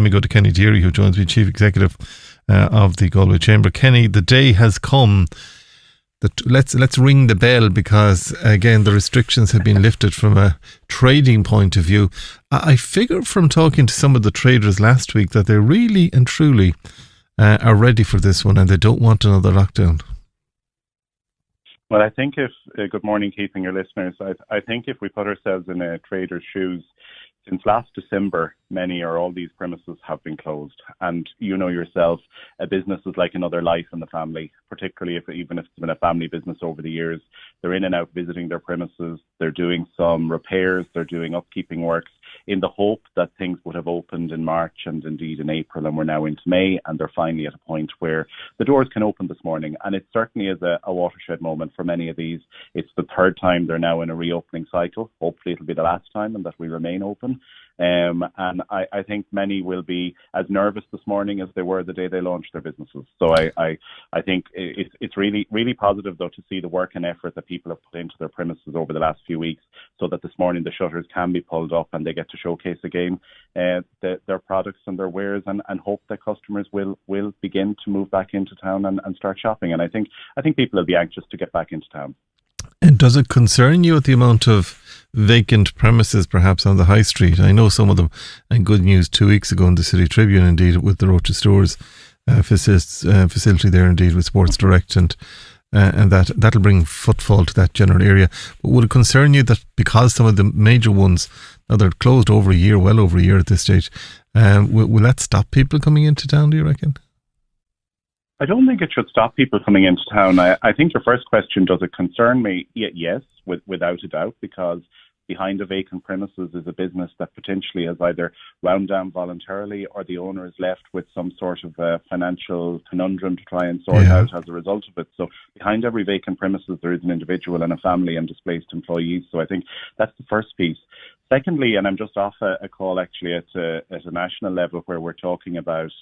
Let me go to Kenny Deery, who joins me, Chief Executive of the Galway Chamber. Kenny, the day has come. Let's ring the bell, because again the restrictions have been lifted from a trading point of view. I figure from talking to some of the traders last week that they really and truly are ready for this one, and they don't want another lockdown. Well, I think good morning, Keith, and your listeners. I think if we put ourselves in a trader's shoes, since last December, many or all these premises have been closed. And you know yourself, a business is like another life in the family, particularly even if it's been a family business over the years. They're in and out visiting their premises. They're doing some repairs. They're doing upkeeping works in the hope that things would have opened in March and indeed in April. And we're now into May, and they're finally at a point where the doors can open this morning. And it certainly is a watershed moment for many of these. It's the third time they're now in a reopening cycle. Hopefully it'll be the last time and that we remain open. And I think many will be as nervous this morning as they were the day they launched their businesses. So I think it's really, really positive, though, to see the work and effort that people have put into their premises over the last few weeks, so that this morning the shutters can be pulled up and they get to showcase again their products and their wares, and hope that customers will begin to move back into town and start shopping. And I think people will be anxious to get back into town. And does it concern you at the amount of vacant premises perhaps on the high street? I know some of them, and good news 2 weeks ago in the City Tribune, indeed, with the Rocha Stores facility there, indeed, with Sports Direct, and that'll bring footfall to that general area. But would it concern you that because some of the major ones, now they're closed over a year, well over a year at this stage, will that stop people coming into town, do you reckon? I don't think it should stop people coming into town. I think your first question, does it concern me? Yes, without a doubt, because behind a vacant premises is a business that potentially has either wound down voluntarily, or the owner is left with some sort of financial conundrum to try and sort out as a result of it. So behind every vacant premises there is an individual and a family and displaced employees. So I think that's the first piece. Secondly, and I'm just off a call actually at a national level where we're talking about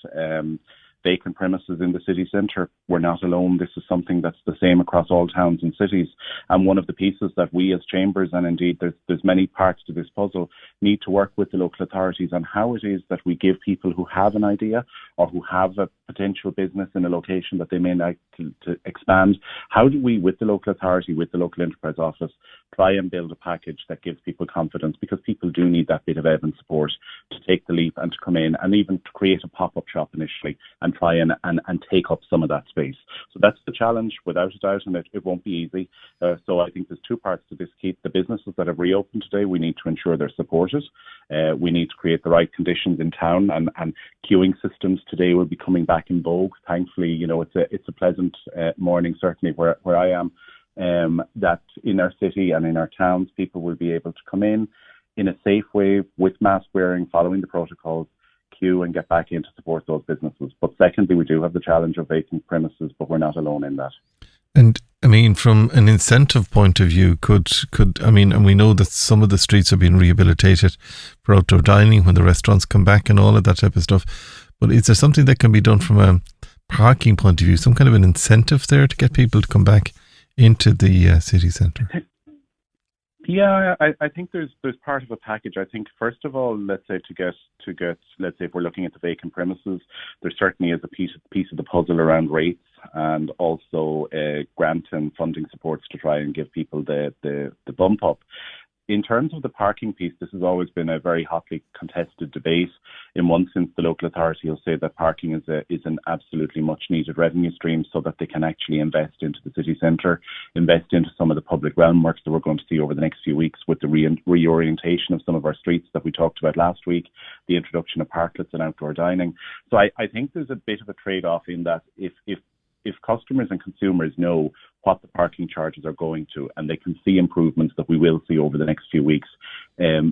vacant premises in the city centre. We're not alone. This is something that's the same across all towns and cities. And one of the pieces that we as chambers, and indeed there's many parts to this puzzle, need to work with the local authorities on how it is that we give people who have an idea or who have a potential business in a location that they may like to expand. How do we, with the local authority, with the local enterprise office, try and build a package that gives people confidence, because people do need that bit of ebb and support to take the leap and to come in and even to create a pop-up shop initially and try and take up some of that space. So that's the challenge, without a doubt, and it won't be easy. So I think there's two parts to this, Keith. The businesses that have reopened today, we need to ensure they're supported. We need to create the right conditions in town, and queuing systems today will be coming back in vogue. Thankfully, it's a pleasant morning, certainly where I am, that in our city and in our towns, people will be able to come in a safe way with mask wearing, following the protocols, queue and get back in to support those businesses. But secondly, we do have the challenge of vacant premises, but we're not alone in that. And I mean, from an incentive point of view, and we know that some of the streets are being rehabilitated for outdoor dining when the restaurants come back and all of that type of stuff. But is there something that can be done from a parking point of view, some kind of an incentive there to get people to come back into the city centre? Yeah, I think there's part of a package. I think first of all, let's say to get let's say if we're looking at the vacant premises, there certainly is a piece of the puzzle around rates, and also grant and funding supports to try and give people the bump up. In terms of the parking piece, this has always been a very hotly contested debate. In one sense, the local authority will say that parking is an absolutely much needed revenue stream, so that they can actually invest into the city centre, invest into some of the public realm works that we're going to see over the next few weeks with the reorientation of some of our streets that we talked about last week, the introduction of parklets and outdoor dining. So I think there's a bit of a trade-off in that if customers and consumers know what the parking charges are going to, and they can see improvements that we will see over the next few weeks,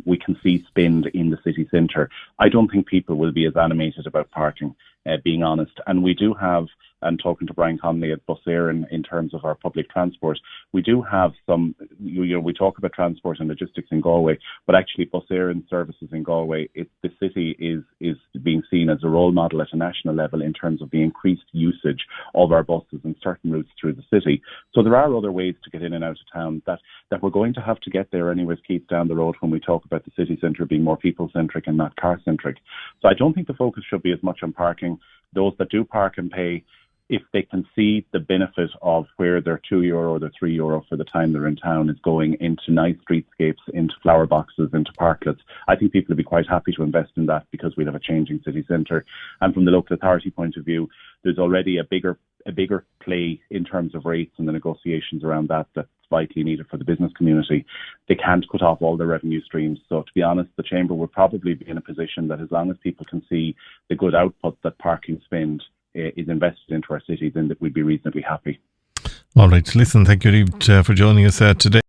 we can see spend in the city centre, I don't think people will be as animated about parking, being honest. And we do have, and talking to Brian Conley at Bus Éireann in terms of our public transport, we do have some, we talk about transport and logistics in Galway, but actually Bus Éireann services in Galway, the city is being seen seen as a role model at a national level in terms of the increased usage of our buses in certain routes through the city. So there are other ways to get in and out of town that we're going to have to get there anyways, Keith, down the road when we talk about the city centre being more people-centric and not car-centric. So I don't think the focus should be as much on parking. Those that do park and pay, if they can see the benefit of where their €2 or their €3 for the time they're in town is going into nice streetscapes, into flower boxes, into parklets, I think people will be quite happy to invest in that because we'll have a changing city centre. And from the local authority point of view, there's already a bigger play in terms of rates and the negotiations around that that's vitally needed for the business community. They can't cut off all their revenue streams. So to be honest, the Chamber will probably be in a position that as long as people can see the good output that parking spend is invested into our city, then that we'd be reasonably happy. All right. Listen, thank you, Reid, for joining us today.